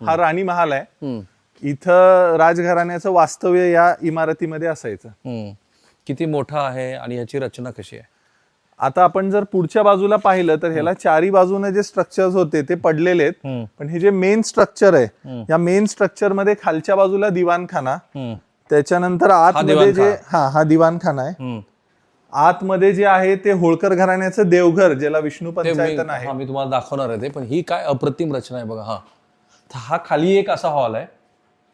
हा राणी महाल आहे. इथं राजघराण्याचं वास्तव्य या इमारतीमध्ये असायचं. किती मोठा आहे आणि याची रचना कशी आहे? आता आपण जर पुढच्या बाजूला पाहिलं तर ह्याला चारी बाजूने जे स्ट्रक्चर्स होते ते पडलेले आहेत, पण हे जे मेन स्ट्रक्चर आहे या मेन स्ट्रक्चर मध्ये खालच्या बाजूला दिवाणखाना, त्याच्यानंतर आतमध्ये जे हा दिवाणखाना आहे, आतमध्ये जे आहे ते होळकर घराण्याचं देवघर ज्याला विष्णू पंचायतन आहे. मी तुम्हाला दाखवणार आहे ते, पण ही काय अप्रतिम रचना आहे बघा. हा खाली एक असा हॉल आहे,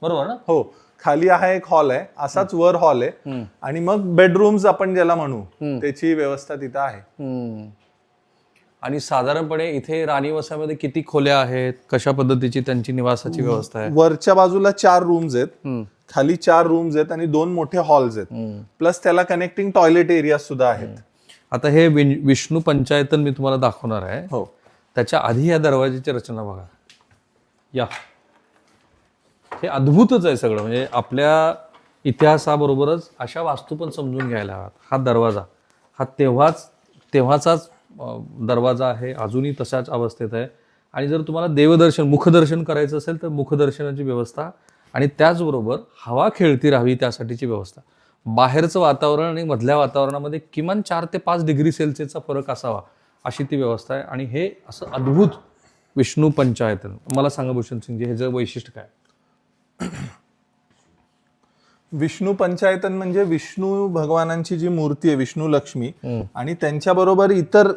बरोबर ना? हो, खाली हा एक हॉल आहे, असाच वर हॉल आहे, आणि मग बेडरूम्स आपण ज्याला म्हणू त्याची व्यवस्था तिथं आहे. आणि साधारणपणे इथे राणीवसामध्ये किती खोल्या आहेत, कशा पद्धतीची त्यांची निवासाची व्यवस्था आहे? वरच्या बाजूला 4 रूम्स आहेत, खाली 4 रूम्स आहेत आणि 2 मोठे हॉल्स आहेत, प्लस त्याला कनेक्टिंग टॉयलेट एरिया सुद्धा आहेत. आता हे विष्णू पंचायतन मी तुम्हाला दाखवणार आहे. हो, त्याच्या आधी या दरवाजाची रचना बघा. या हे अद्भुतच आहे सगळं. म्हणजे आपल्या इतिहासाबरोबरच अशा वास्तू पण समजून घ्यायला हव्यात. हा दरवाजा हा तेव्हाचाच दरवाजा आहे, अजूनही तशाच अवस्थेत आहे. आणि जर तुम्हाला देवदर्शन मुखदर्शन करायचं असेल तर मुखदर्शनाची व्यवस्था, आणि त्याचबरोबर हवा खेळती राहावी त्यासाठीची व्यवस्था. बाहेरचं वातावरण आणि मधल्या वातावरणामध्ये किमान 4 ते 5 डिग्री सेल्सिअसचा फरक असावा अशी ती व्यवस्था आहे. आणि हे असं अद्भुत विष्णू पंचायतन. मला सांगा भूषण सिंगजी, हे जर वैशिष्ट्य काय? विष्णू पंचायतन म्हणजे विष्णू भगवानांची जी मूर्ती आहे, विष्णू लक्ष्मी आणि त्यांच्याबरोबर इतर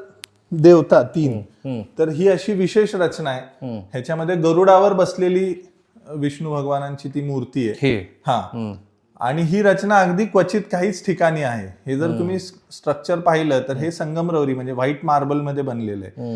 देवता 3, तर ही अशी विशेष रचना आहे. ह्याच्यामध्ये गरुडावर बसलेली विष्णू भगवानांची ती मूर्ती आहे. हा, आणि ही रचना अगदी क्वचित काहीच ठिकाणी आहे. हे जर तुम्ही स्ट्रक्चर पाहिलं तर हे संगमरवरी म्हणजे व्हाईट मार्बल मध्ये बनलेलं आहे.